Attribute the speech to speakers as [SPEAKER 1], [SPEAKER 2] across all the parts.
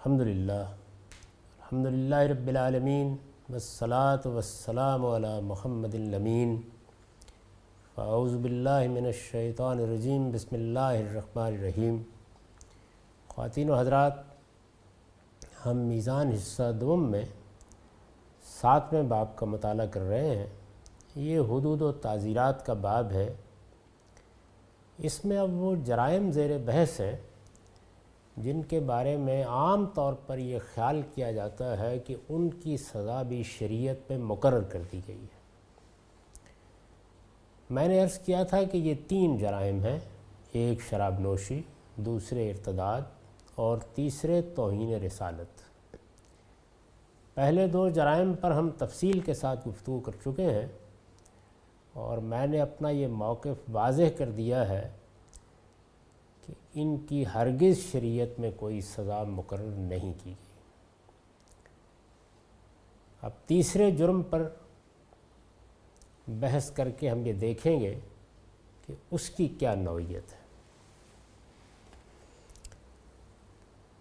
[SPEAKER 1] الحمدللہ رب العالمین والصلاة والسلام علی محمد الامین اعوذ باللہ من الشیطان الرجیم بسم اللہ الرحمن الرحیم۔ خواتین و حضرات، ہم میزان حصہ دوم میں 7ویں باب کا مطالعہ کر رہے ہیں۔ یہ حدود و تعزیرات کا باب ہے۔ اس میں اب وہ جرائم زیر بحث ہیں جن کے بارے میں عام طور پر یہ خیال کیا جاتا ہے کہ ان کی سزا بھی شریعت میں مقرر کر دی گئی ہے۔ میں نے عرض کیا تھا کہ یہ 3 جرائم ہیں، ایک شراب نوشی، دوسرے ارتداد اور تیسرے توہین رسالت۔ پہلے 2 جرائم پر ہم تفصیل کے ساتھ گفتگو کر چکے ہیں اور میں نے اپنا یہ موقف واضح کر دیا ہے کہ ان کی ہرگز شریعت میں کوئی سزا مقرر نہیں کی گئی۔ اب تیسرے جرم پر بحث کر کے ہم یہ دیکھیں گے کہ اس کی کیا نوعیت ہے۔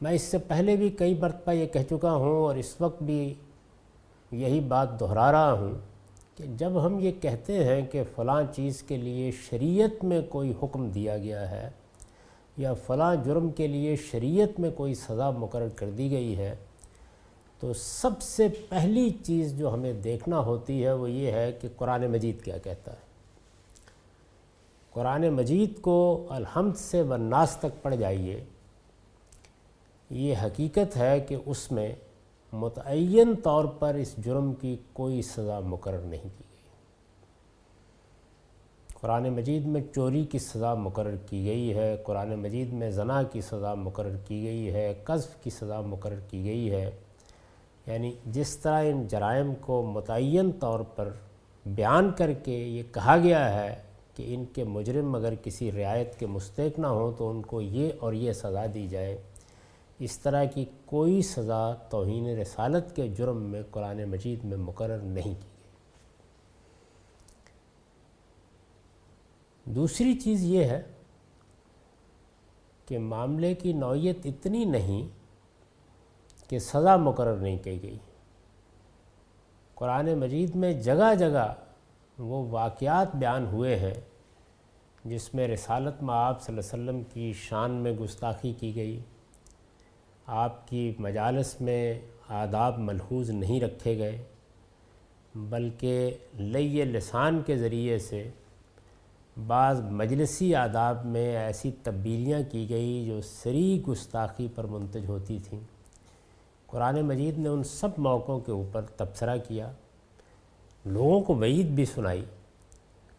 [SPEAKER 1] میں اس سے پہلے بھی کئی مرتبہ یہ کہہ چکا ہوں اور اس وقت بھی یہی بات دہرا رہا ہوں کہ جب ہم یہ کہتے ہیں کہ فلاں چیز کے لیے شریعت میں کوئی حکم دیا گیا ہے یا فلاں جرم کے لیے شریعت میں کوئی سزا مقرر کر دی گئی ہے، تو سب سے پہلی چیز جو ہمیں دیکھنا ہوتی ہے وہ یہ ہے کہ قرآن مجید کیا کہتا ہے۔ قرآن مجید کو الحمد سے والناس تک پڑھ جائیے، یہ حقیقت ہے کہ اس میں متعین طور پر اس جرم کی کوئی سزا مقرر نہیں کی گئی۔ قرآن مجید میں چوری کی سزا مقرر کی گئی ہے، قرآن مجید میں زنا کی سزا مقرر کی گئی ہے، قذف کی سزا مقرر کی گئی ہے۔ یعنی جس طرح ان جرائم کو متعین طور پر بیان کر کے یہ کہا گیا ہے کہ ان کے مجرم اگر کسی رعایت کے مستحق نہ ہوں تو ان کو یہ اور یہ سزا دی جائے، اس طرح کی کوئی سزا توہین رسالت کے جرم میں قرآن مجید میں مقرر نہیں کی گئی۔ دوسری چیز یہ ہے کہ معاملے کی نوعیت اتنی نہیں کہ سزا مقرر نہیں کی گئی۔ قرآن مجید میں جگہ جگہ وہ واقعات بیان ہوئے ہیں جس میں رسالت مآب صلی اللہ علیہ وسلم کی شان میں گستاخی کی گئی، آپ کی مجالس میں آداب ملحوظ نہیں رکھے گئے، بلکہ لئی لسان کے ذریعے سے بعض مجلسی آداب میں ایسی تبدیلیاں کی گئی جو صریح گستاخی پر منتج ہوتی تھیں۔ قرآن مجید نے ان سب موقعوں کے اوپر تبصرہ کیا، لوگوں کو وعید بھی سنائی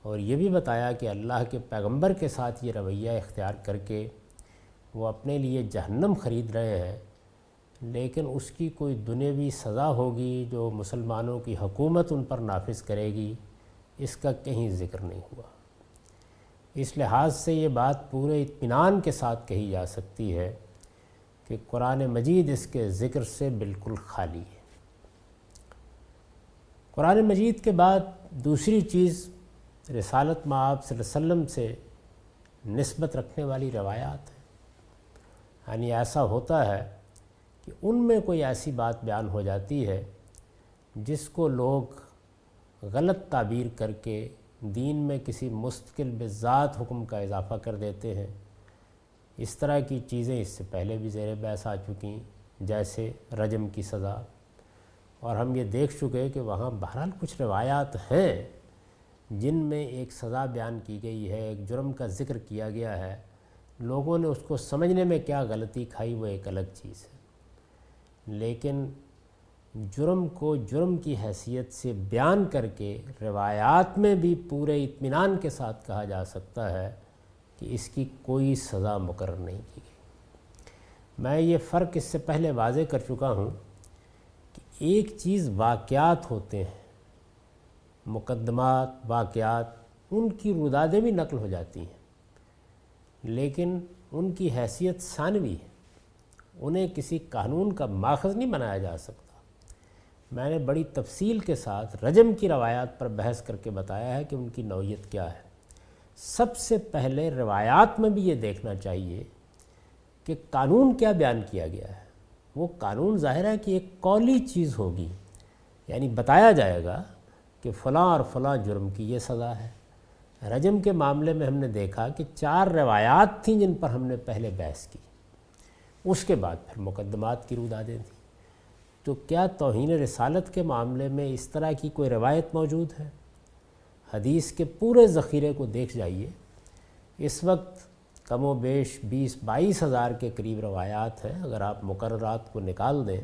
[SPEAKER 1] اور یہ بھی بتایا کہ اللہ کے پیغمبر کے ساتھ یہ رویہ اختیار کر کے وہ اپنے لیے جہنم خرید رہے ہیں، لیکن اس کی کوئی دنیاوی سزا ہوگی جو مسلمانوں کی حکومت ان پر نافذ کرے گی، اس کا کہیں ذکر نہیں ہوا۔ اس لحاظ سے یہ بات پورے اطمینان کے ساتھ کہی جا سکتی ہے کہ قرآن مجید اس کے ذکر سے بالکل خالی ہے۔ قرآن مجید کے بعد دوسری چیز رسالت مآب صلی اللہ علیہ وسلم سے نسبت رکھنے والی روایات ہیں۔ یعنی ایسا ہوتا ہے کہ ان میں کوئی ایسی بات بیان ہو جاتی ہے جس کو لوگ غلط تعبیر کر کے دین میں کسی مستقل بذات حکم کا اضافہ کر دیتے ہیں۔ اس طرح کی چیزیں اس سے پہلے بھی زیر بحث آ چکیں، جیسے رجم کی سزا، اور ہم یہ دیکھ چکے کہ وہاں بہرحال کچھ روایات ہیں جن میں ایک سزا بیان کی گئی ہے، ایک جرم کا ذکر کیا گیا ہے، لوگوں نے اس کو سمجھنے میں کیا غلطی کھائی وہ ایک الگ چیز ہے، لیکن جرم کو جرم کی حیثیت سے بیان کر کے روایات میں بھی پورے اطمینان کے ساتھ کہا جا سکتا ہے کہ اس کی کوئی سزا مقرر نہیں کی گئی۔ میں یہ فرق اس سے پہلے واضح کر چکا ہوں کہ ایک چیز واقعات ہوتے ہیں، مقدمات، واقعات، ان کی رودادیں بھی نقل ہو جاتی ہیں، لیکن ان کی حیثیت ثانوی ہے، انہیں کسی قانون کا ماخذ نہیں بنایا جا سکتا۔ میں نے بڑی تفصیل کے ساتھ رجم کی روایات پر بحث کر کے بتایا ہے کہ ان کی نوعیت کیا ہے۔ سب سے پہلے روایات میں بھی یہ دیکھنا چاہیے کہ قانون کیا بیان کیا گیا ہے۔ وہ قانون ظاہر ہے کہ ایک قولی چیز ہوگی، یعنی بتایا جائے گا کہ فلاں اور فلاں جرم کی یہ سزا ہے۔ رجم کے معاملے میں ہم نے دیکھا کہ 4 روایات تھیں جن پر ہم نے پہلے بحث کی، اس کے بعد پھر مقدمات کی رودادیں تھیں۔ تو کیا توہین رسالت کے معاملے میں اس طرح کی کوئی روایت موجود ہے؟ حدیث کے پورے ذخیرے کو دیکھ جائیے، اس وقت کم و بیش 20-22 ہزار کے قریب روایات ہیں۔ اگر آپ مقررات کو نکال دیں،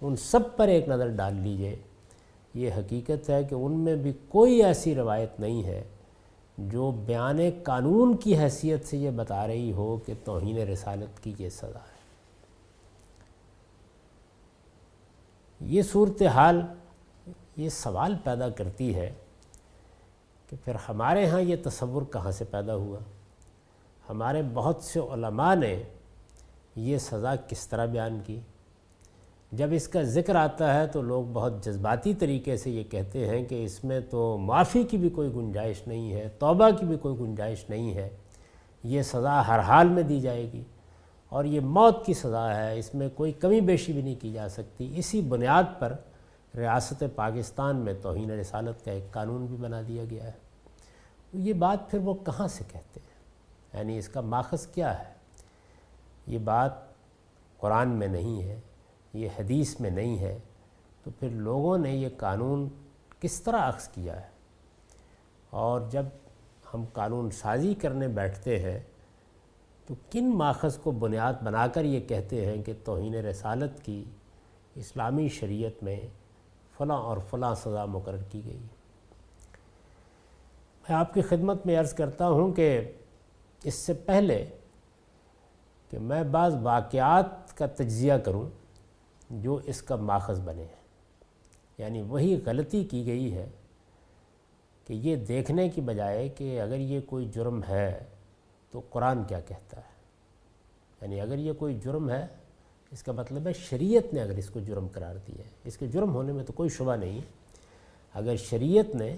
[SPEAKER 1] ان سب پر ایک نظر ڈال لیجئے، یہ حقیقت ہے کہ ان میں بھی کوئی ایسی روایت نہیں ہے جو بیان قانون کی حیثیت سے یہ بتا رہی ہو کہ توہین رسالت کی یہ سزا ہے۔ یہ صورتحال یہ سوال پیدا کرتی ہے کہ پھر ہمارے ہاں یہ تصور کہاں سے پیدا ہوا؟ ہمارے بہت سے علماء نے یہ سزا کس طرح بیان کی؟ جب اس کا ذکر آتا ہے تو لوگ بہت جذباتی طریقے سے یہ کہتے ہیں کہ اس میں تو معافی کی بھی کوئی گنجائش نہیں ہے، توبہ کی بھی کوئی گنجائش نہیں ہے، یہ سزا ہر حال میں دی جائے گی اور یہ موت کی سزا ہے، اس میں کوئی کمی بیشی بھی نہیں کی جا سکتی۔ اسی بنیاد پر ریاست پاکستان میں توہین رسالت کا ایک قانون بھی بنا دیا گیا ہے۔ یہ بات پھر وہ کہاں سے کہتے ہیں؟ یعنی اس کا ماخذ کیا ہے؟ یہ بات قرآن میں نہیں ہے، یہ حدیث میں نہیں ہے، تو پھر لوگوں نے یہ قانون کس طرح اخذ کیا ہے؟ اور جب ہم قانون سازی کرنے بیٹھتے ہیں تو کن ماخذ کو بنیاد بنا کر یہ کہتے ہیں کہ توہین رسالت کی اسلامی شریعت میں فلاں اور فلاں سزا مقرر کی گئی؟ میں آپ کی خدمت میں عرض کرتا ہوں کہ اس سے پہلے کہ میں بعض واقعات کا تجزیہ کروں جو اس کا ماخذ بنے ہیں، یعنی وہی غلطی کی گئی ہے کہ یہ دیکھنے کی بجائے کہ اگر یہ کوئی جرم ہے تو قرآن کیا کہتا ہے، یعنی اگر یہ کوئی جرم ہے اس کا مطلب ہے شریعت نے اگر اس کو جرم قرار دیا ہے، اس کے جرم ہونے میں تو کوئی شبہ نہیں، اگر شریعت نے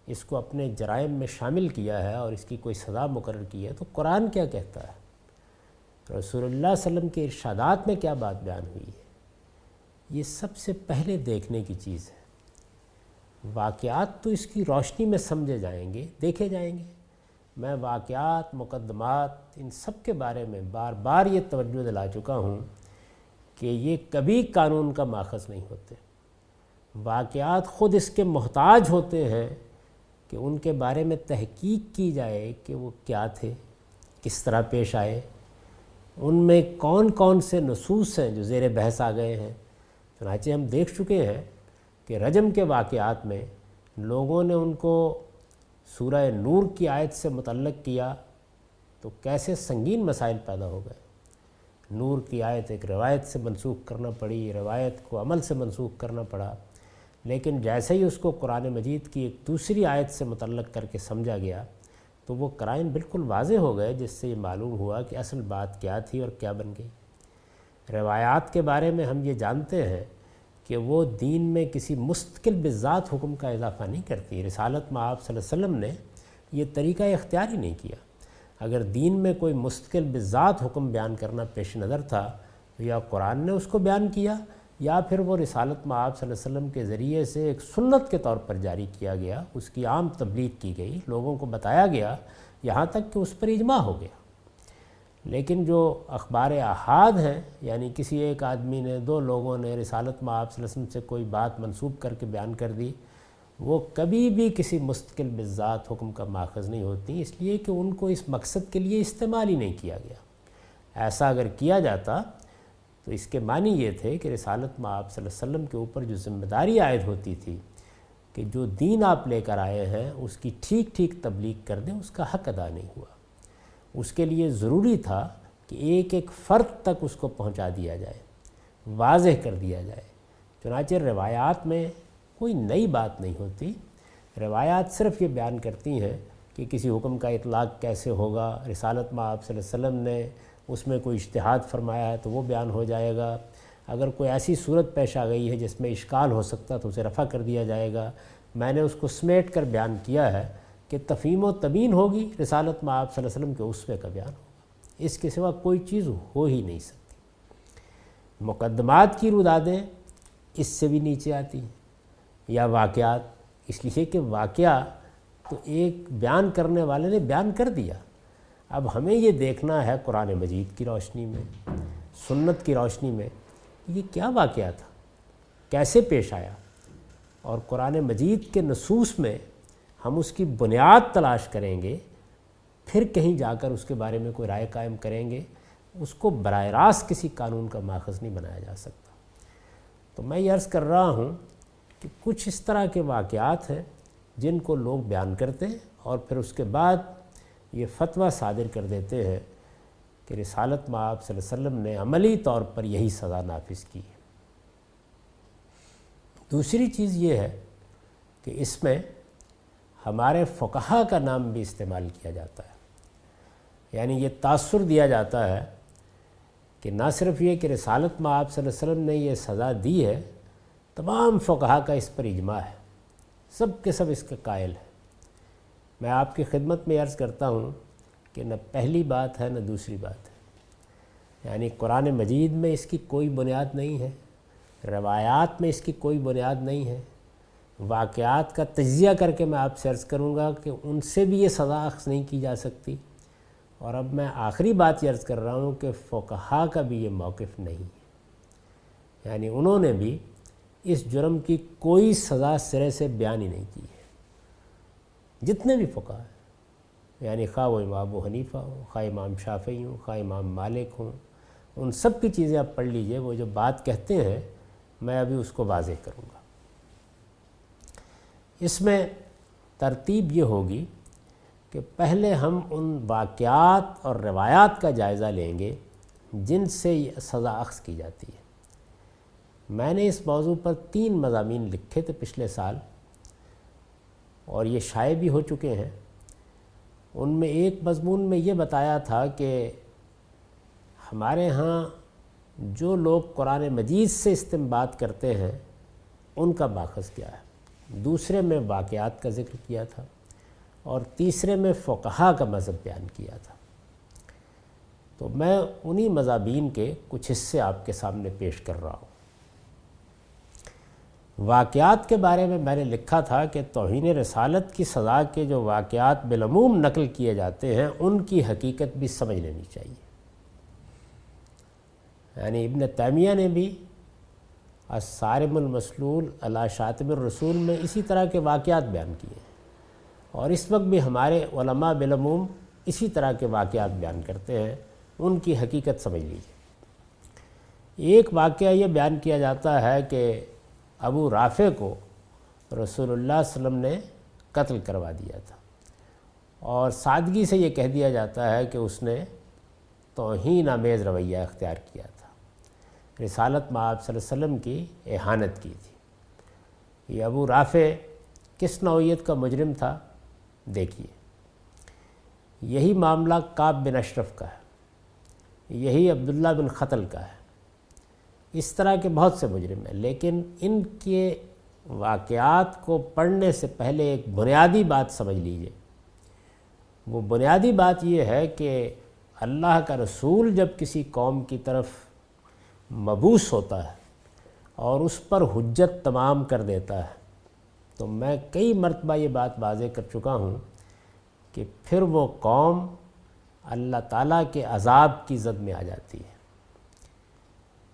[SPEAKER 1] اس کو اپنے جرائم میں شامل کیا ہے اور اس کی کوئی سزا مقرر کی ہے تو قرآن کیا کہتا ہے، رسول اللہ صلی اللہ علیہ وسلم کے ارشادات میں کیا بات بیان ہوئی ہے، یہ سب سے پہلے دیکھنے کی چیز ہے۔ واقعات تو اس کی روشنی میں سمجھے جائیں گے، دیکھے جائیں گے۔ میں واقعات، مقدمات، ان سب کے بارے میں بار بار یہ توجہ دلا چکا ہوں کہ یہ کبھی قانون کا ماخذ نہیں ہوتے۔ واقعات خود اس کے محتاج ہوتے ہیں کہ ان کے بارے میں تحقیق کی جائے کہ وہ کیا تھے، کس طرح پیش آئے، ان میں کون کون سے نصوص ہیں جو زیر بحث آ گئے ہیں۔ چنانچہ ہم دیکھ چکے ہیں کہ رجم کے واقعات میں لوگوں نے ان کو سورہ نور کی آیت سے متعلق کیا تو کیسے سنگین مسائل پیدا ہو گئے۔ نور کی آیت ایک روایت سے منسوخ کرنا پڑی، روایت کو عمل سے منسوخ کرنا پڑا، لیکن جیسے ہی اس کو قرآن مجید کی ایک دوسری آیت سے متعلق کر کے سمجھا گیا تو وہ قرائن بالکل واضح ہو گئے، جس سے یہ معلوم ہوا کہ اصل بات کیا تھی اور کیا بن گئی۔ روایات کے بارے میں ہم یہ جانتے ہیں کہ وہ دین میں کسی مستقل بذات حکم کا اضافہ نہیں کرتی۔ رسالت میں آپ صلی اللہ علیہ وسلم نے یہ طریقہ اختیار ہی نہیں کیا۔ اگر دین میں کوئی مستقل بذات حکم بیان کرنا پیش نظر تھا تو یا قرآن نے اس کو بیان کیا یا پھر وہ رسالت میں آپ صلی اللہ علیہ وسلم کے ذریعے سے ایک سنت کے طور پر جاری کیا گیا، اس کی عام تبلیغ کی گئی، لوگوں کو بتایا گیا، یہاں تک کہ اس پر اجماع ہو گیا۔ لیکن جو اخبار احاد ہیں، یعنی کسی ایک آدمی نے، 2 لوگوں نے رسالت میں آپ صلی اللہ علیہ وسلم سے کوئی بات منسوب کر کے بیان کر دی، وہ کبھی بھی کسی مستقل بذات حکم کا ماخذ نہیں ہوتی، اس لیے کہ ان کو اس مقصد کے لیے استعمال ہی نہیں کیا گیا۔ ایسا اگر کیا جاتا تو اس کے معنی یہ تھے کہ رسالت میں آپ صلی اللہ علیہ وسلم کے اوپر جو ذمہ داری عائد ہوتی تھی کہ جو دین آپ لے کر آئے ہیں اس کی ٹھیک ٹھیک تبلیغ کر دیں، اس کا حق ادا نہیں ہوا۔ اس کے لیے ضروری تھا کہ ایک ایک فرد تک اس کو پہنچا دیا جائے، واضح کر دیا جائے۔ چنانچہ روایات میں کوئی نئی بات نہیں ہوتی، روایات صرف یہ بیان کرتی ہیں کہ کسی حکم کا اطلاق کیسے ہوگا۔ رسالت میں آپ صلی اللہ علیہ وسلم نے اس میں کوئی اجتہاد فرمایا ہے تو وہ بیان ہو جائے گا، اگر کوئی ایسی صورت پیش آ گئی ہے جس میں اشکال ہو سکتا تو اسے رفع کر دیا جائے گا۔ میں نے اس کو سمیٹ کر بیان کیا ہے کہ تفہیم و تبیین ہوگی، رسالت میں آپ صلی اللہ علیہ وسلم کے اسوے کا بیان ہوگا، اس کے سوا کوئی چیز ہو ہی نہیں سکتی۔ مقدمات کی رودادیں اس سے بھی نیچے آتی ہیں، یا واقعات، اس لیے کہ واقعہ تو ایک بیان کرنے والے نے بیان کر دیا، اب ہمیں یہ دیکھنا ہے قرآن مجید کی روشنی میں، سنت کی روشنی میں، یہ کیا واقعہ تھا، کیسے پیش آیا، اور قرآن مجید کے نصوص میں ہم اس کی بنیاد تلاش کریں گے، پھر کہیں جا کر اس کے بارے میں کوئی رائے قائم کریں گے، اس کو براہ راست کسی قانون کا ماخذ نہیں بنایا جا سکتا۔ تو میں یہ عرض کر رہا ہوں کہ کچھ اس طرح کے واقعات ہیں جن کو لوگ بیان کرتے ہیں اور پھر اس کے بعد یہ فتویٰ صادر کر دیتے ہیں کہ رسالت مآب صلی اللہ علیہ وسلم نے عملی طور پر یہی سزا نافذ کی ہے۔ دوسری چیز یہ ہے کہ اس میں ہمارے فقہا کا نام بھی استعمال کیا جاتا ہے، یعنی یہ تاثر دیا جاتا ہے کہ نہ صرف یہ کہ رسالت مآب صلی اللہ علیہ وسلم نے یہ سزا دی ہے، تمام فقہا کا اس پر اجماع ہے، سب کے سب اس کے قائل ہیں۔ میں آپ کی خدمت میں عرض کرتا ہوں کہ نہ پہلی بات ہے نہ دوسری بات ہے، یعنی قرآن مجید میں اس کی کوئی بنیاد نہیں ہے، روایات میں اس کی کوئی بنیاد نہیں ہے، واقعات کا تجزیہ کر کے میں آپ سے عرض کروں گا کہ ان سے بھی یہ سزا اخذ نہیں کی جا سکتی، اور اب میں آخری بات یہ عرض کر رہا ہوں کہ فقہا کا بھی یہ موقف نہیں ہے، یعنی انہوں نے بھی اس جرم کی کوئی سزا سرے سے بیان ہی نہیں کی ہے، جتنے بھی فقہا ہیں، یعنی خواہ وہ امام ابو حنیفہ ہوں، خواہ امام شافعی ہوں، خواہ امام مالک ہوں، ان سب کی چیزیں آپ پڑھ لیجئے، وہ جو بات کہتے ہیں میں ابھی اس کو واضح کروں گا۔ اس میں ترتیب یہ ہوگی کہ پہلے ہم ان واقعات اور روایات کا جائزہ لیں گے جن سے یہ سزا اخذ کی جاتی ہے۔ میں نے اس موضوع پر 3 مضامین لکھے تھے پچھلے سال، اور یہ شائع بھی ہو چکے ہیں۔ ان میں ایک مضمون میں یہ بتایا تھا کہ ہمارے ہاں جو لوگ قرآن مجید سے استنباط کرتے ہیں ان کا ماخذ کیا ہے، دوسرے میں واقعات کا ذکر کیا تھا، اور تیسرے میں فقہا کا مذہب بیان کیا تھا۔ تو میں انہی مضامین کے کچھ حصے آپ کے سامنے پیش کر رہا ہوں۔ واقعات کے بارے میں نے لکھا تھا کہ توہین رسالت کی سزا کے جو واقعات بالعموم نقل کیے جاتے ہیں ان کی حقیقت بھی سمجھ لینی چاہیے، یعنی ابن تیمیہ نے بھی الصارم المسلول علی شاتم الرسول میں اسی طرح کے واقعات بیان کیے ہیں، اور اس وقت بھی ہمارے علماء بالعموم اسی طرح کے واقعات بیان کرتے ہیں، ان کی حقیقت سمجھ لیجیے۔ ایک واقعہ یہ بیان کیا جاتا ہے کہ ابو رافع کو رسول اللہ صلی اللہ علیہ وسلم نے قتل کروا دیا تھا، اور سادگی سے یہ کہہ دیا جاتا ہے کہ اس نے توہین آمیز رویہ اختیار کیا تھا، رسالت مآب صلی اللہ علیہ وسلم کی اہانت کی تھی۔ یہ ابو رافع کس نوعیت کا مجرم تھا دیکھیے، یہی معاملہ کعب بن اشرف کا ہے، یہی عبداللہ بن خطل کا ہے، اس طرح کے بہت سے مجرم ہیں، لیکن ان کے واقعات کو پڑھنے سے پہلے ایک بنیادی بات سمجھ لیجئے۔ وہ بنیادی بات یہ ہے کہ اللہ کا رسول جب کسی قوم کی طرف مبعوث ہوتا ہے اور اس پر حجت تمام کر دیتا ہے، تو میں کئی مرتبہ یہ بات واضح کر چکا ہوں کہ پھر وہ قوم اللہ تعالیٰ کے عذاب کی زد میں آ جاتی ہے،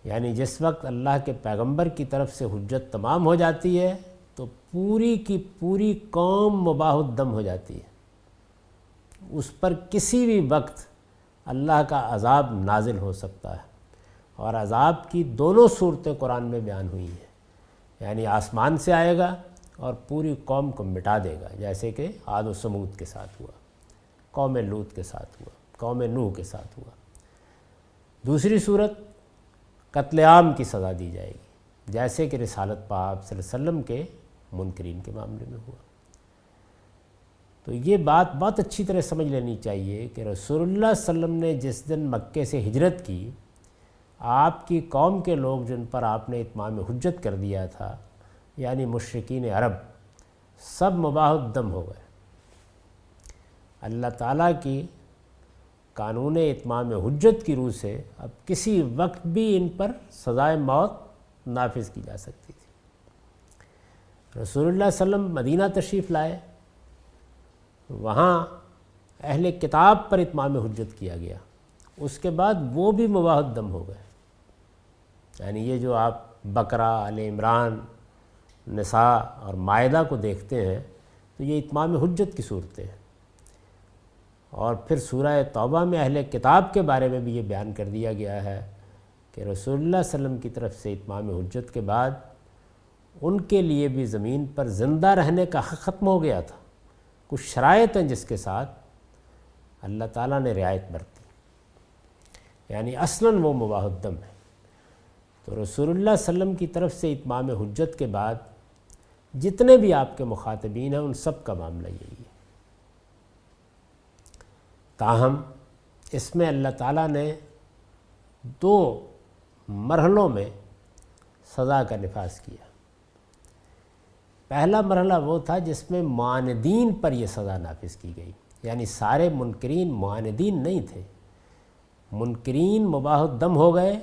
[SPEAKER 1] یعنی جس وقت اللہ کے پیغمبر کی طرف سے حجت تمام ہو جاتی ہے تو پوری کی پوری قوم مباح الدم ہو جاتی ہے، اس پر کسی بھی وقت اللہ کا عذاب نازل ہو سکتا ہے، اور عذاب کی دونوں صورتیں قرآن میں بیان ہوئی ہیں، یعنی آسمان سے آئے گا اور پوری قوم کو مٹا دے گا، جیسے کہ عاد و سمود کے ساتھ ہوا، قوم لوط کے ساتھ ہوا، قوم نوح کے ساتھ ہوا۔ دوسری صورت قتل عام کی سزا دی جائے گی، جیسے کہ رسالت پاک صلی اللہ علیہ وسلم کے منکرین کے معاملے میں ہوا۔ تو یہ بات بہت اچھی طرح سمجھ لینی چاہیے کہ رسول اللہ صلی اللہ علیہ وسلم نے جس دن مکے سے ہجرت کی، آپ کی قوم کے لوگ جن پر آپ نے اتمام حجت کر دیا تھا، یعنی مشرکین عرب، سب مباح الدم ہو گئے۔ اللہ تعالیٰ کی قانون اتمام حجت کی روح سے اب کسی وقت بھی ان پر سزائے موت نافذ کی جا سکتی تھی۔ رسول اللہ صلی اللہ علیہ وسلم مدینہ تشریف لائے، وہاں اہل کتاب پر اتمام حجت کیا گیا، اس کے بعد وہ بھی مباح الدم ہو گئے۔ یعنی یہ جو آپ بقرہ، آل عمران، نساء اور مائدہ کو دیکھتے ہیں تو یہ اتمام حجت کی صورتیں ہیں۔ اور پھر سورہ توبہ میں اہل کتاب کے بارے میں بھی یہ بیان کر دیا گیا ہے کہ رسول اللہ صلی اللہ علیہ وسلم کی طرف سے اتمام حجت کے بعد ان کے لیے بھی زمین پر زندہ رہنے کا حق ختم ہو گیا تھا۔ کچھ شرائط ہیں جس کے ساتھ اللہ تعالیٰ نے رعایت برتی، یعنی اصلاً وہ مباح الدم ہے۔ تو رسول اللہ صلی اللہ علیہ وسلم کی طرف سے اتمام حجت کے بعد جتنے بھی آپ کے مخاطبین ہیں ان سب کا معاملہ یہی ہے۔ تاہم اس میں اللہ تعالیٰ نے 2 مرحلوں میں سزا کا نفاذ کیا۔ پہلا مرحلہ وہ تھا جس میں معاندین پر یہ سزا نافذ کی گئی، یعنی سارے منکرین معاندین نہیں تھے، منکرین مباح الدم ہو گئے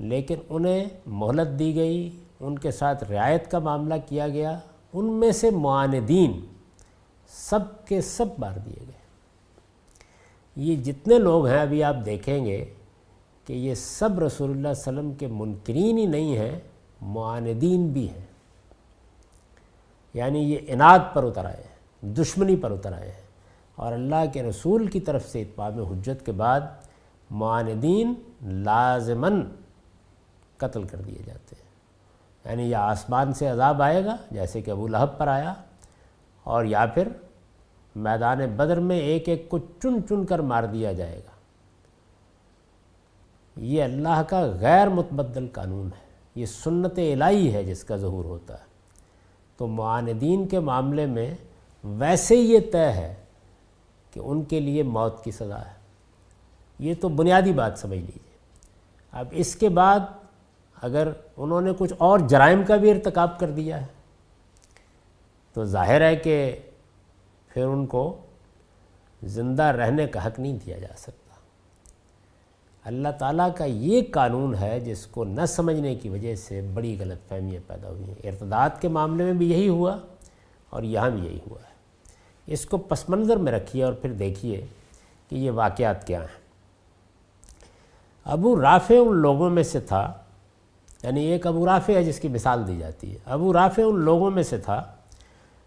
[SPEAKER 1] لیکن انہیں مہلت دی گئی، ان کے ساتھ رعایت کا معاملہ کیا گیا۔ ان میں سے معاندین سب کے سب مار دیے گئے۔ یہ جتنے لوگ ہیں ابھی آپ دیکھیں گے کہ یہ سب رسول اللہ صلی اللہ علیہ وسلم کے منکرین ہی نہیں ہیں، معاندین بھی ہیں، یعنی یہ عناد پر اتر آئے ہیں، دشمنی پر اتر آئے ہیں۔ اور اللہ کے رسول کی طرف سے اتمام حجت کے بعد معاندین لازماً قتل کر دیے جاتے ہیں، یعنی یا آسمان سے عذاب آئے گا جیسے کہ ابو لہب پر آیا، اور یا پھر میدان بدر میں ایک ایک کو چن چن کر مار دیا جائے گا۔ یہ اللہ کا غیر متبدل قانون ہے، یہ سنت الہی ہے جس کا ظہور ہوتا ہے۔ تو معاندین کے معاملے میں ویسے ہی یہ طے ہے کہ ان کے لیے موت کی سزا ہے، یہ تو بنیادی بات سمجھ لیجیے۔ اب اس کے بعد اگر انہوں نے کچھ اور جرائم کا بھی ارتکاب کر دیا ہے تو ظاہر ہے کہ پھر ان کو زندہ رہنے کا حق نہیں دیا جا سکتا۔ اللہ تعالیٰ کا یہ قانون ہے جس کو نہ سمجھنے کی وجہ سے بڑی غلط فہمیاں پیدا ہوئی ہیں۔ ارتداد کے معاملے میں بھی یہی ہوا اور یہاں بھی یہی ہوا ہے۔ اس کو پس منظر میں رکھیے اور پھر دیکھیے کہ یہ واقعات کیا ہیں۔ ابو رافع ان لوگوں میں سے تھا، یعنی ایک ابو رافع ہے جس کی مثال دی جاتی ہے۔ ابو رافع ان لوگوں میں سے تھا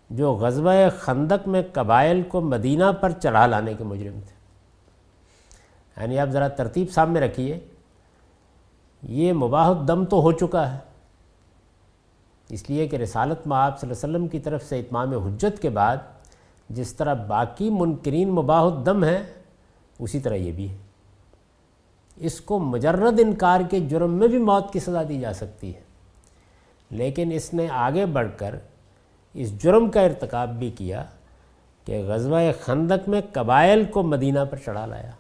[SPEAKER 1] جو غزوہ خندق میں قبائل کو مدینہ پر چڑھا لانے کے مجرم تھے۔ یعنی آپ ذرا ترتیب سامنے رکھیے، یہ مباح الدم تو ہو چکا ہے، اس لیے کہ رسالت مآب صلی اللہ علیہ وسلم کی طرف سے اتمام حجت کے بعد جس طرح باقی منکرین مباح الدم ہیں اسی طرح یہ بھی ہے۔ اس کو مجرد انکار کے جرم میں بھی موت کی سزا دی جا سکتی ہے، لیکن اس نے آگے بڑھ کر اس جرم کا ارتکاب بھی کیا کہ غزوہ خندق میں قبائل کو مدینہ پر چڑھا لایا۔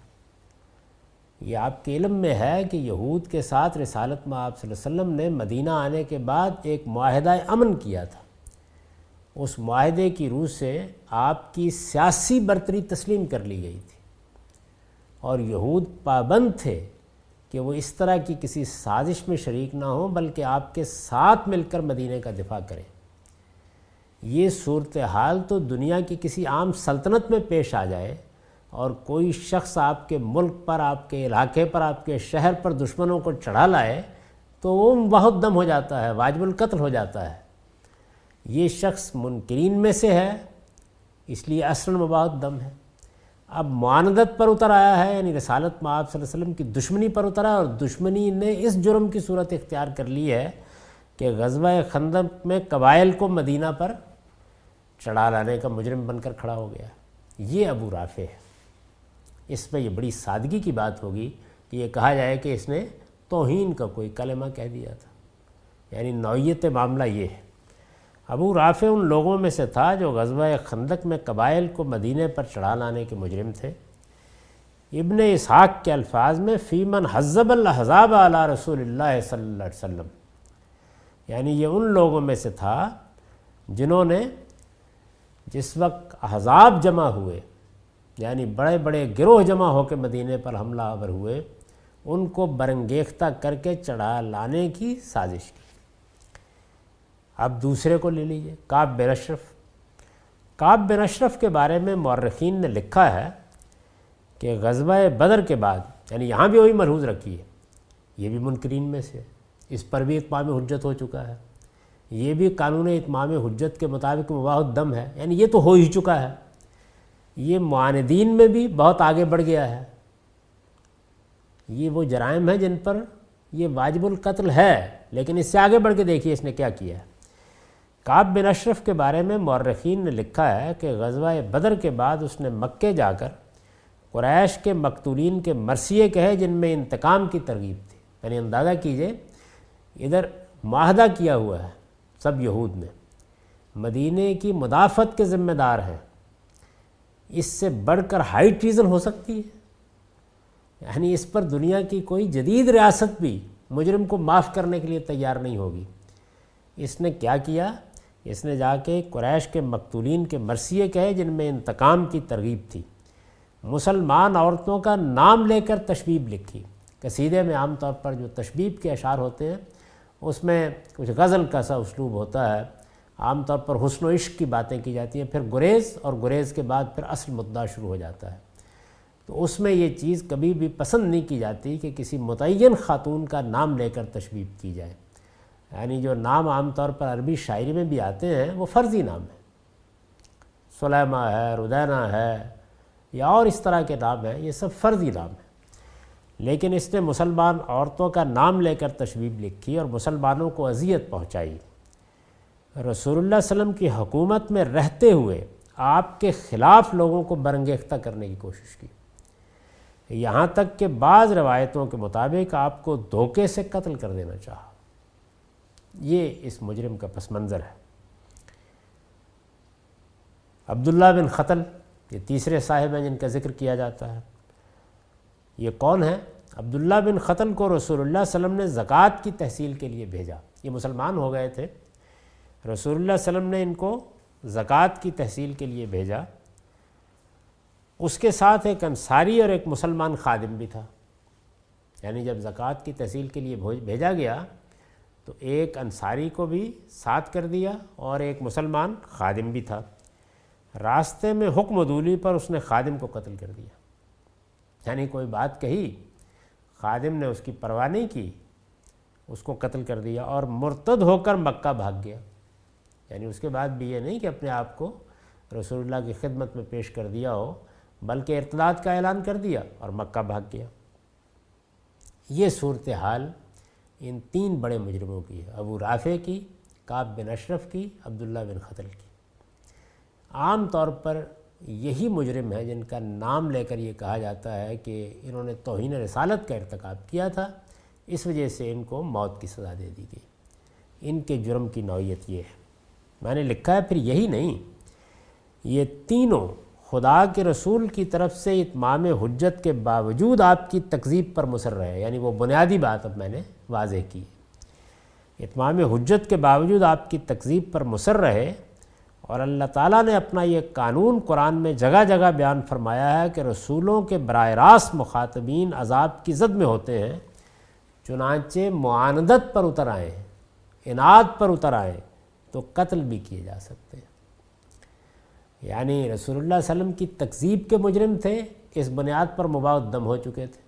[SPEAKER 1] یہ آپ کے علم میں ہے کہ یہود کے ساتھ رسالت مآب صلی اللہ علیہ وسلم نے مدینہ آنے کے بعد ایک معاہدہ امن کیا تھا۔ اس معاہدے کی روح سے آپ کی سیاسی برتری تسلیم کر لی گئی تھی، اور یہود پابند تھے کہ وہ اس طرح کی کسی سازش میں شریک نہ ہوں بلکہ آپ کے ساتھ مل کر مدینہ کا دفاع کریں۔ یہ صورتحال تو دنیا کی کسی عام سلطنت میں پیش آ جائے اور کوئی شخص آپ کے ملک پر، آپ کے علاقے پر، آپ کے شہر پر دشمنوں کو چڑھا لائے تو وہ مباح الدم ہو جاتا ہے، واجب القتل ہو جاتا ہے۔ یہ شخص منکرین میں سے ہے، اس لیے اصلاً مباح الدم ہے۔ اب معاندت پر اتر آیا ہے، یعنی رسالت مآب صلی اللہ علیہ وسلم کی دشمنی پر اترا ہے، اور دشمنی نے اس جرم کی صورت اختیار کر لی ہے کہ غزوہ خندق میں قبائل کو مدینہ پر چڑھا لانے کا مجرم بن کر کھڑا ہو گیا۔ یہ ابو رافع ہے۔ اس میں یہ بڑی سادگی کی بات ہوگی کہ یہ کہا جائے کہ اس نے توہین کا کوئی کلمہ کہہ دیا تھا، یعنی نوعیت معاملہ یہ ہے۔ ابو رافع ان لوگوں میں سے تھا جو غزوہ خندق میں قبائل کو مدینے پر چڑھا لانے کے مجرم تھے۔ ابن اسحاق کے الفاظ میں فی من حزب الاحزاب علی رسول اللہ صلی اللہ علیہ وسلم، یعنی یہ ان لوگوں میں سے تھا جنہوں نے جس وقت احزاب جمع ہوئے یعنی بڑے بڑے گروہ جمع ہو کے مدینے پر حملہ آور ہوئے، ان کو برنگیختہ کر کے چڑھا لانے کی سازش کی۔ اب دوسرے کو لے لیجئے، کعب بن اشرف۔ کعب بن اشرف کے بارے میں مورخین نے لکھا ہے کہ غزوہ بدر کے بعد، یعنی یہاں بھی وہی ملحوظ رکھی ہے، یہ بھی منکرین میں سے، اس پر بھی اتمام حجت ہو چکا ہے، یہ بھی قانون اتمام حجت کے مطابق مباح الدم ہے، یعنی یہ تو ہو ہی چکا ہے، یہ معاندین میں بھی بہت آگے بڑھ گیا ہے۔ یہ وہ جرائم ہیں جن پر یہ واجب القتل ہے، لیکن اس سے آگے بڑھ کے دیکھیے اس نے کیا کیا ہے۔ کعب بن اشرف کے بارے میں مورخین نے لکھا ہے کہ غزوہ بدر کے بعد اس نے مکے جا کر قریش کے مقتولین کے مرثیے کہے جن میں انتقام کی ترغیب تھی، یعنی اندازہ کیجئے ادھر معاہدہ کیا ہوا ہے سب یہود نے، مدینے کی مدافعت کے ذمہ دار ہیں، اس سے بڑھ کر ہائی ٹریزن ہو سکتی ہے؟ یعنی اس پر دنیا کی کوئی جدید ریاست بھی مجرم کو معاف کرنے کے لیے تیار نہیں ہوگی۔ اس نے کیا کیا؟ اس نے جا کے قریش کے مقتولین کے مرثیے کہے جن میں انتقام کی ترغیب تھی، مسلمان عورتوں کا نام لے کر تشبیب لکھی۔ قصیدے میں عام طور پر جو تشبیب کے اشعار ہوتے ہیں اس میں کچھ غزل کا سا اسلوب ہوتا ہے، عام طور پر حسن و عشق کی باتیں کی جاتی ہیں، پھر گریز، اور گریز کے بعد پھر اصل مدعا شروع ہو جاتا ہے۔ تو اس میں یہ چیز کبھی بھی پسند نہیں کی جاتی کہ کسی متعین خاتون کا نام لے کر تشبیب کی جائے، یعنی جو نام عام طور پر عربی شاعری میں بھی آتے ہیں وہ فرضی نام ہیں، سلیمہ ہے، ردینہ ہے، یا اور اس طرح کے نام ہیں، یہ سب فرضی نام ہیں۔ لیکن اس نے مسلمان عورتوں کا نام لے کر تشبیب لکھی اور مسلمانوں کو اذیت پہنچائی۔ رسول اللہ صلی اللہ علیہ وسلم کی حکومت میں رہتے ہوئے آپ کے خلاف لوگوں کو برانگیختہ کرنے کی کوشش کی، یہاں تک کہ بعض روایتوں کے مطابق آپ کو دھوکے سے قتل کر دینا چاہا۔ یہ اس مجرم کا پس منظر ہے۔ عبداللہ بن خطل، یہ تیسرے صاحب ہیں جن کا ذکر کیا جاتا ہے۔ یہ کون ہے؟ عبداللہ بن خطل کو رسول اللہ صلی اللہ علیہ وسلم نے زکوٰۃ کی تحصیل کے لیے بھیجا، یہ مسلمان ہو گئے تھے، رسول اللہ صلی اللہ علیہ وسلم نے ان کو زکوٰۃ کی تحصیل کے لیے بھیجا۔ اس کے ساتھ ایک انصاری اور ایک مسلمان خادم بھی تھا، یعنی جب زکوٰۃ کی تحصیل کے لیے بھیجا گیا تو ایک انصاری کو بھی ساتھ کر دیا اور ایک مسلمان خادم بھی تھا۔ راستے میں حکم عدولی پر اس نے خادم کو قتل کر دیا، یعنی کوئی بات کہی، خادم نے اس کی پرواہ نہیں کی، اس کو قتل کر دیا اور مرتد ہو کر مکہ بھاگ گیا۔ یعنی اس کے بعد بھی یہ نہیں کہ اپنے آپ کو رسول اللہ کی خدمت میں پیش کر دیا ہو، بلکہ ارتداد کا اعلان کر دیا اور مکہ بھاگ گیا۔ یہ صورتحال ان تین بڑے مجرموں کی ہے، ابو رافع کی، کعب بن اشرف کی، عبداللہ بن خطل کی۔ عام طور پر یہی مجرم ہیں جن کا نام لے کر یہ کہا جاتا ہے کہ انہوں نے توہین رسالت کا ارتکاب کیا تھا، اس وجہ سے ان کو موت کی سزا دے دی گئی۔ ان کے جرم کی نوعیت یہ ہے۔ میں نے لکھا ہے پھر یہی نہیں، یہ تینوں خدا کے رسول کی طرف سے اتمام حجت کے باوجود آپ کی تکذیب پر مصر رہے، یعنی وہ بنیادی بات اب میں نے واضح کی، اتمام حجت کے باوجود آپ کی تکذیب پر مصر رہے، اور اللہ تعالیٰ نے اپنا یہ قانون قرآن میں جگہ جگہ بیان فرمایا ہے کہ رسولوں کے براہ راست مخاطبین عذاب کی زد میں ہوتے ہیں، چنانچہ معاندت پر اتر آئیں، اناد پر اتر آئیں تو قتل بھی کیے جا سکتے ہیں۔ یعنی رسول اللہ صلی اللہ علیہ وسلم کی تکذیب کے مجرم تھے، اس بنیاد پر مباح الدم ہو چکے تھے۔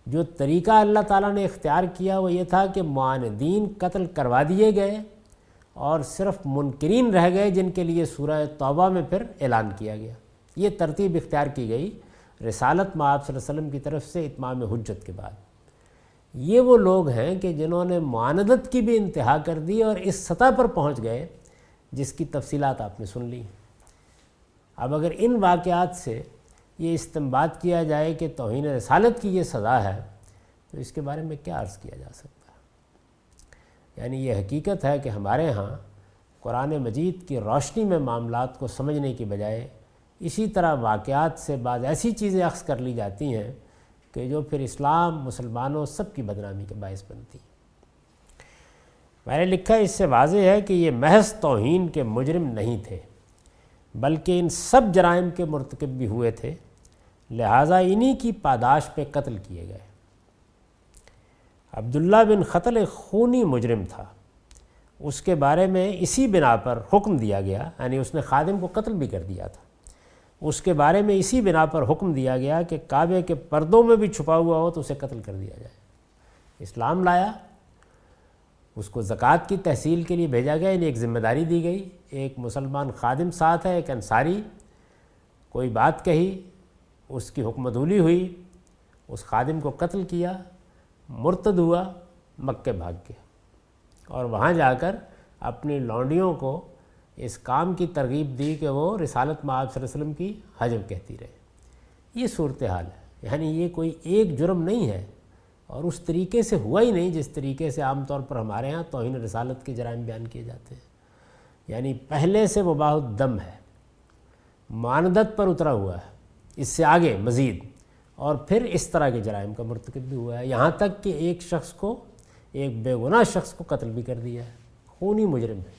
[SPEAKER 1] جو طریقہ اللہ تعالیٰ نے اختیار کیا وہ یہ تھا کہ معاندین قتل کروا دیے گئے اور صرف منکرین رہ گئے جن کے لیے سورہ توبہ میں پھر اعلان کیا گیا۔ یہ ترتیب اختیار کی گئی رسالت مآب صلی اللہ علیہ وسلم کی طرف سے اتمام حجت کے بعد۔ یہ وہ لوگ ہیں کہ جنہوں نے معاندت کی بھی انتہا کر دی اور اس سطح پر پہنچ گئے جس کی تفصیلات آپ نے سن لی۔ اب اگر ان واقعات سے یہ استنباط کیا جائے کہ توہین رسالت کی یہ سزا ہے تو اس کے بارے میں کیا عرض کیا جا سکتا ہے؟ یعنی یہ حقیقت ہے کہ ہمارے ہاں قرآن مجید کی روشنی میں معاملات کو سمجھنے کی بجائے اسی طرح واقعات سے بعض ایسی چیزیں اخذ کر لی جاتی ہیں کہ جو پھر اسلام، مسلمانوں سب کی بدنامی کا باعث بنتی۔ میں نے لکھا اس سے واضح ہے کہ یہ محض توہین کے مجرم نہیں تھے، بلکہ ان سب جرائم کے مرتکب بھی ہوئے تھے، لہٰذا انہی کی پاداش پہ قتل کیے گئے۔ عبداللہ بن خطل ایک خونی مجرم تھا، اس کے بارے میں اسی بنا پر حکم دیا گیا، یعنی اس نے خادم کو قتل بھی کر دیا تھا، اس کے بارے میں اسی بنا پر حکم دیا گیا کہ کعبے کے پردوں میں بھی چھپا ہوا ہو تو اسے قتل کر دیا جائے۔ اسلام لایا، اس کو زکوٰۃ کی تحصیل کے لیے بھیجا گیا، یعنی ایک ذمہ داری دی گئی، ایک مسلمان خادم ساتھ ہے، ایک انصاری، کوئی بات کہی، اس کی حکم عدولی ہوئی، اس خادم کو قتل کیا، مرتد ہوا، مکے بھاگ گیا اور وہاں جا کر اپنی لونڈیوں کو اس کام کی ترغیب دی کہ وہ رسالت مآب صلی اللہ علیہ وسلم کی حجب کہتی رہے۔ یہ صورتحال ہے، یعنی یہ کوئی ایک جرم نہیں ہے اور اس طریقے سے ہوا ہی نہیں جس طریقے سے عام طور پر ہمارے ہاں توہین رسالت کے جرائم بیان کیے جاتے ہیں، یعنی پہلے سے وباء الدم ہے، معاندت پر اترا ہوا ہے، اس سے آگے مزید، اور پھر اس طرح کے جرائم کا مرتکب بھی ہوا ہے، یہاں تک کہ ایک شخص کو، ایک بے گناہ شخص کو قتل بھی کر دیا ہے، خونی مجرم ہے،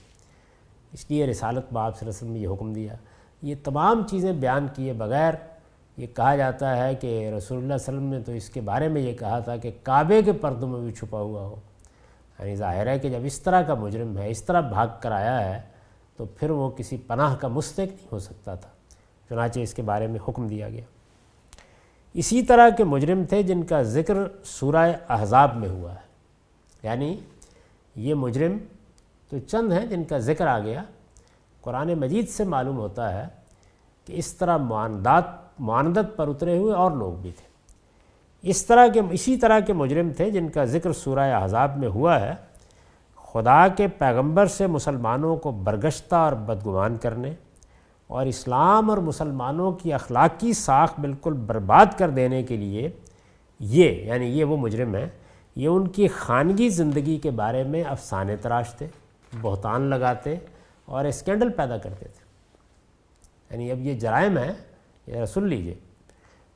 [SPEAKER 1] اس لیے رسالت مآب صلی اللہ علیہ وسلم نے یہ حکم دیا۔ یہ تمام چیزیں بیان کیے بغیر یہ کہا جاتا ہے کہ رسول اللہ صلی اللہ علیہ وسلم نے تو اس کے بارے میں یہ کہا تھا کہ کعبے کے پردوں میں بھی چھپا ہوا ہو، یعنی ظاہر ہے کہ جب اس طرح کا مجرم ہے، اس طرح بھاگ کر آیا ہے تو پھر وہ کسی پناہ کا مستحق نہیں ہو سکتا تھا، چنانچہ اس کے بارے میں حکم دیا گیا۔ اسی طرح کے مجرم تھے جن کا ذکر سورہ احزاب میں ہوا ہے، یعنی یہ مجرم تو چند ہیں جن کا ذکر آ گیا، قرآن مجید سے معلوم ہوتا ہے کہ اس طرح معاندت پر اترے ہوئے اور لوگ بھی تھے۔ اسی طرح کے مجرم تھے جن کا ذکر سورہ احزاب میں ہوا ہے، خدا کے پیغمبر سے مسلمانوں کو برگشتہ اور بدگمان کرنے اور اسلام اور مسلمانوں کی اخلاقی ساکھ بالکل برباد کر دینے کے لیے یہ وہ مجرم ہیں، یہ ان کی خانگی زندگی کے بارے میں افسانے تراشتے، بہتان لگاتے اور اسکینڈل پیدا کرتے تھے۔ یعنی اب یہ جرائم ہیں، یہ سن لیجئے،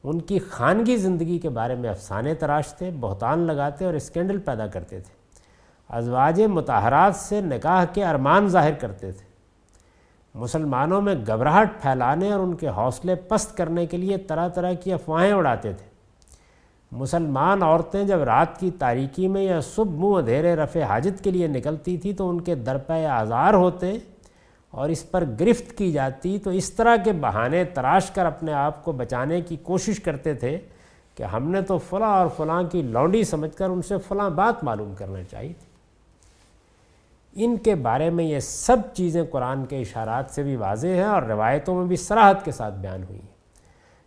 [SPEAKER 1] ان کی خانگی زندگی کے بارے میں افسانے تراشتے، بہتان لگاتے اور اسکینڈل پیدا کرتے تھے، ازواج مطہرات سے نکاح کے ارمان ظاہر کرتے تھے، مسلمانوں میں گھبراہٹ پھیلانے اور ان کے حوصلے پست کرنے کے لیے طرح طرح کی افواہیں اڑاتے تھے۔ مسلمان عورتیں جب رات کی تاریکی میں یا صبح منہ اندھیرے رفع حاجت کے لیے نکلتی تھی تو ان کے درپے آزار ہوتے اور اس پر گرفت کی جاتی تو اس طرح کے بہانے تراش کر اپنے آپ کو بچانے کی کوشش کرتے تھے کہ ہم نے تو فلاں اور فلاں کی لونڈی سمجھ کر ان سے فلاں بات معلوم کرنا چاہیے تھی۔ ان کے بارے میں یہ سب چیزیں قرآن کے اشارات سے بھی واضح ہیں اور روایتوں میں بھی صراحت کے ساتھ بیان ہوئی ہیں۔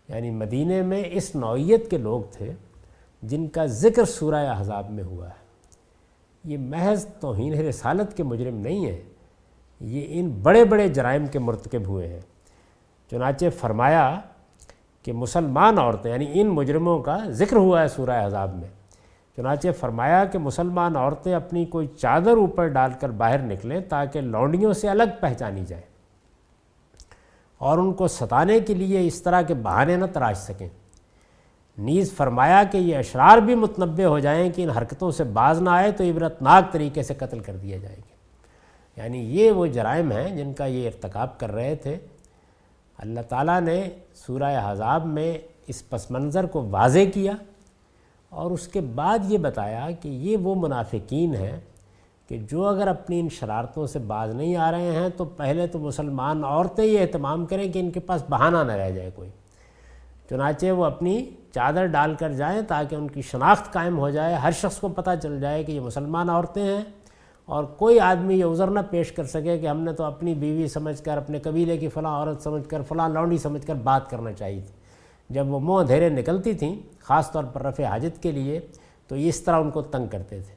[SPEAKER 1] یعنی مدینے میں اس نوعیت کے لوگ تھے جن کا ذکر سورہ احزاب میں ہوا ہے۔ یہ محض توہین رسالت کے مجرم نہیں ہیں، یہ ان بڑے بڑے جرائم کے مرتکب ہوئے ہیں۔ چنانچہ فرمایا کہ مسلمان عورتیں، یعنی ان مجرموں کا ذکر ہوا ہے سورہ احزاب میں، چنانچہ فرمایا کہ مسلمان عورتیں اپنی کوئی چادر اوپر ڈال کر باہر نکلیں تاکہ لونڈیوں سے الگ پہچانی جائیں اور ان کو ستانے کے لیے اس طرح کے بہانے نہ تراش سکیں۔ نیز فرمایا کہ یہ اشرار بھی متنبع ہو جائیں کہ ان حرکتوں سے باز نہ آئے تو عبرتناک طریقے سے قتل کر دیا جائے گا۔ یعنی یہ وہ جرائم ہیں جن کا یہ ارتکاب کر رہے تھے۔ اللہ تعالیٰ نے سورہ احزاب میں اس پس منظر کو واضح کیا اور اس کے بعد یہ بتایا کہ یہ وہ منافقین ہیں کہ جو اگر اپنی ان شرارتوں سے باز نہیں آ رہے ہیں تو پہلے تو مسلمان عورتیں یہ اہتمام کریں کہ ان کے پاس بہانہ نہ رہ جائے کوئی، چنانچہ وہ اپنی چادر ڈال کر جائیں تاکہ ان کی شناخت قائم ہو جائے، ہر شخص کو پتہ چل جائے کہ یہ مسلمان عورتیں ہیں، اور کوئی آدمی یہ عذر نہ پیش کر سکے کہ ہم نے تو اپنی بیوی سمجھ کر، اپنے قبیلے کی فلاں عورت سمجھ کر، فلاں لونڈی سمجھ کر بات کرنا چاہیے تھی۔ جب وہ منہ اندھیرے نکلتی تھیں خاص طور پر رفع حاجت کے لیے تو اس طرح ان کو تنگ کرتے تھے۔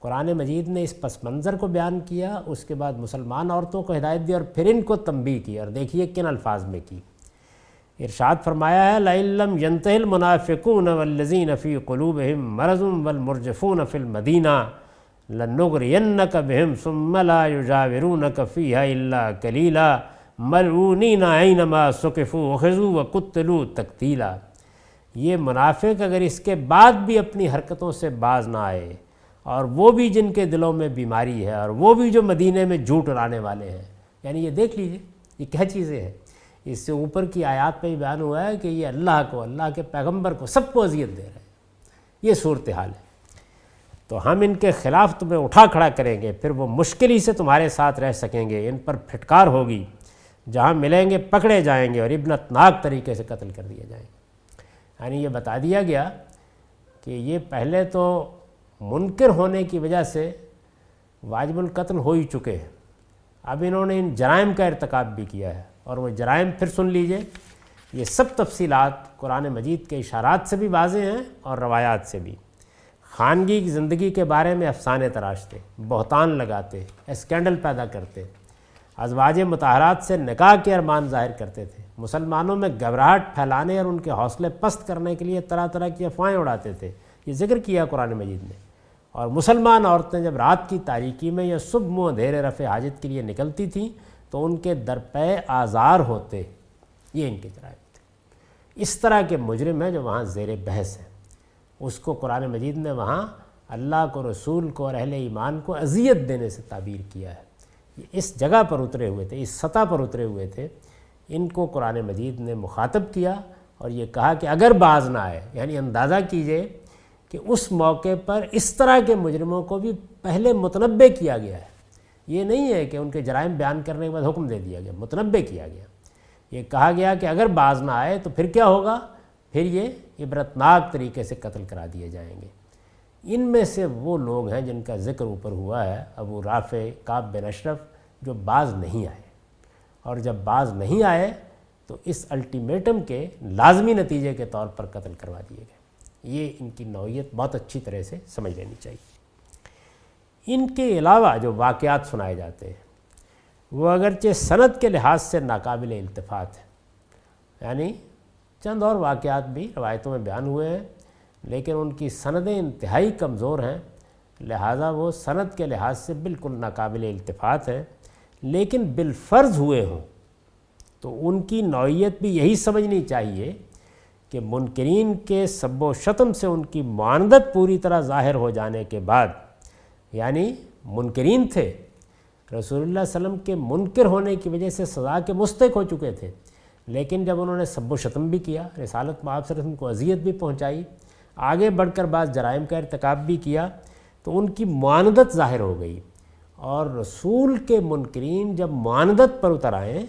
[SPEAKER 1] قرآن مجید نے اس پس منظر کو بیان کیا، اس کے بعد مسلمان عورتوں کو ہدایت دی اور پھر ان کو تنبیہ کی، اور دیکھیے کن الفاظ میں کی۔ ارشاد فرمایا ہے لَئِن لَّمْ يَنْتَهِ الْمُنَافِقُونَ وَالَّذِينَ فِي قُلُوبِهِم مَّرَضٌ وَالْمُرْجِفُونَ فِي الْمَدِينَةِ لَنُغْرِيَنَّكَ بِهِمْ ثُمَّ لَا يُجَاوِرُونَكَ فِيهَا إِلَّا قَلِيلًا مَلْعُونِينَ أَيْنَمَا ثُقِفُوا وَخُذُوا وَقُتِّلُوا تَقْتِيلًا۔ یہ منافق اگر اس کے بعد بھی اپنی حرکتوں سے باز نہ آئے، اور وہ بھی جن کے دلوں میں بیماری ہے، اور وہ بھی جو مدینے میں جھوٹ اڑانے والے ہیں، یعنی یہ دیکھ لیجئے یہ کیا چیزیں ہیں؟ اس سے اوپر کی آیات پہ بھی بیان ہوا ہے کہ یہ اللہ کو، اللہ کے پیغمبر کو، سب کو اذیت دے رہے ہیں۔ یہ صورتحال ہے۔ تو ہم ان کے خلاف تمہیں اٹھا کھڑا کریں گے، پھر وہ مشکل ہی سے تمہارے ساتھ رہ سکیں گے، ان پر پھٹکار ہوگی، جہاں ملیں گے پکڑے جائیں گے اور ابنتناک طریقے سے قتل کر دیے جائیں گے۔ یعنی یہ بتا دیا گیا کہ یہ پہلے تو منکر ہونے کی وجہ سے واجب القتل ہو ہی چکے ہیں، اب انہوں نے ان جرائم کا ارتکاب بھی کیا ہے، اور وہ جرائم پھر سن لیجئے، یہ سب تفصیلات قرآن مجید کے اشارات سے بھی واضح ہیں اور روایات سے بھی۔ خانگی کی زندگی کے بارے میں افسانے تراشتے، بہتان لگاتے، اسکینڈل پیدا کرتے، ازواج مطہرات سے نکاح کے ارمان ظاہر کرتے تھے، مسلمانوں میں گھبراہٹ پھیلانے اور ان کے حوصلے پست کرنے کے لیے طرح طرح کی افواہیں اڑاتے تھے۔ یہ ذکر کیا قرآن مجید نے۔ اور مسلمان عورتیں جب رات کی تاریکی میں یا صبح منہ اندھیرے رفع حاجت کے لیے نکلتی تھیں تو ان کے درپے آزار ہوتے۔ یہ ان کے جرائم تھے۔ اس طرح کے مجرم ہیں جو وہاں زیر بحث ہیں، اس کو قرآن مجید نے وہاں اللہ کو، رسول کو اور اہل ایمان کو اذیت دینے سے تعبیر کیا ہے۔ یہ اس جگہ پر اترے ہوئے تھے، اس سطح پر اترے ہوئے تھے، ان کو قرآن مجید نے مخاطب کیا اور یہ کہا کہ اگر باز نہ آئے، یعنی اندازہ کیجئے کہ اس موقع پر اس طرح کے مجرموں کو بھی پہلے متنبع کیا گیا ہے۔ یہ نہیں ہے کہ ان کے جرائم بیان کرنے کے بعد حکم دے دیا گیا، متنبع کیا گیا۔ یہ کہا گیا کہ اگر باز نہ آئے تو پھر کیا ہوگا؟ پھر یہ عبرتناک طریقے سے قتل کرا دیے جائیں گے۔ ان میں سے وہ لوگ ہیں جن کا ذکر اوپر ہوا ہے، ابو رافع، کعب بن اشرف، جو باز نہیں آئے، اور جب باز نہیں آئے تو اس الٹیمیٹم کے لازمی نتیجے کے طور پر قتل کروا دیے گئے۔ یہ ان کی نوعیت بہت اچھی طرح سے سمجھ لینی چاہیے۔ ان کے علاوہ جو واقعات سنائے جاتے ہیں وہ اگرچہ سند کے لحاظ سے ناقابل التفات ہیں، یعنی چند اور واقعات بھی روایتوں میں بیان ہوئے ہیں لیکن ان کی سندیں انتہائی کمزور ہیں، لہٰذا وہ سند کے لحاظ سے بالکل ناقابل التفات ہیں، لیکن بالفرض ہوئے ہوں تو ان کی نوعیت بھی یہی سمجھنی چاہیے کہ منکرین کے سب و شتم سے ان کی معاندت پوری طرح ظاہر ہو جانے کے بعد، یعنی منکرین تھے، رسول اللہ صلی اللہ علیہ وسلم کے منکر ہونے کی وجہ سے سزا کے مستحق ہو چکے تھے، لیکن جب انہوں نے سب و شتم بھی کیا، رسالت مآب صلی اللہ علیہ وسلم کو اذیت بھی پہنچائی، آگے بڑھ کر بعض جرائم کا ارتکاب بھی کیا، تو ان کی معاندت ظاہر ہو گئی۔ اور رسول کے منکرین جب معاندت پر اتر آئیں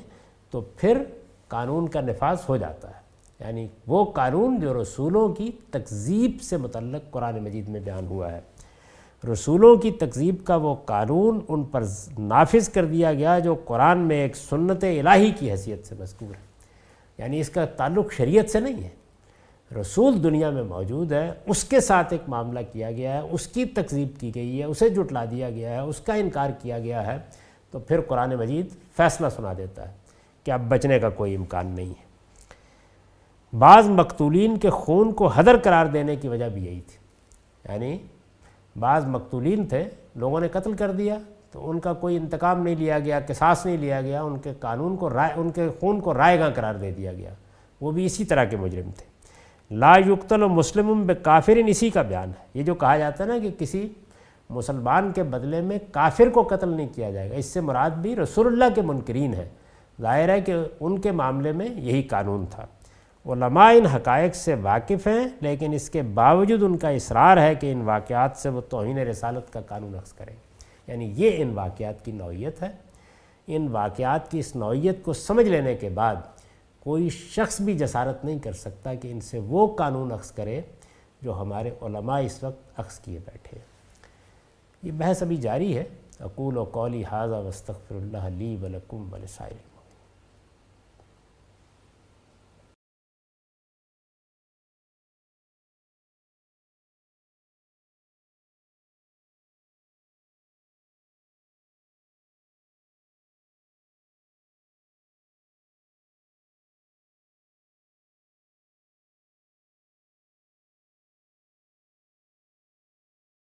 [SPEAKER 1] تو پھر قانون کا نفاذ ہو جاتا ہے، یعنی وہ قانون جو رسولوں کی تکذیب سے متعلق قرآن مجید میں بیان ہوا ہے، رسولوں کی تکذیب کا وہ قانون ان پر نافذ کر دیا گیا جو قرآن میں ایک سنت الہی کی حیثیت سے مذکور ہے، یعنی اس کا تعلق شریعت سے نہیں ہے، رسول دنیا میں موجود ہے، اس کے ساتھ ایک معاملہ کیا گیا ہے، اس کی تکذیب کی گئی ہے، اسے جھٹلا دیا گیا ہے، اس کا انکار کیا گیا ہے، تو پھر قرآن مجید فیصلہ سنا دیتا ہے کہ اب بچنے کا کوئی امکان نہیں ہے۔ بعض مقتولین کے خون کو ہدر قرار دینے کی وجہ بھی یہی تھی، یعنی بعض مقتولین تھے، لوگوں نے قتل کر دیا تو ان کا کوئی انتقام نہیں لیا گیا، قصاص نہیں لیا گیا، ان کے قانون کو ان کے خون کو رائے گاں قرار دے دیا گیا، وہ بھی اسی طرح کے مجرم تھے۔ لا یقتل مسلم بکافر، اسی کا بیان ہے۔ یہ جو کہا جاتا ہے نا کہ کسی مسلمان کے بدلے میں کافر کو قتل نہیں کیا جائے گا، اس سے مراد بھی رسول اللہ کے منکرین ہیں، ظاہر ہے کہ ان کے معاملے میں یہی قانون تھا۔ علماء ان حقائق سے واقف ہیں لیکن اس کے باوجود ان کا اصرار ہے کہ ان واقعات سے وہ توہین رسالت کا قانون اخذ کریں، یعنی یہ ان واقعات کی نوعیت ہے۔ ان واقعات کی اس نوعیت کو سمجھ لینے کے بعد کوئی شخص بھی جسارت نہیں کر سکتا کہ ان سے وہ قانون اخذ کرے جو ہمارے علماء اس وقت اخذ کیے بیٹھے ہیں۔ یہ بحث ابھی جاری ہے۔ اقول قولی ھذا واستغفر اللہ لی ولکم ولسائر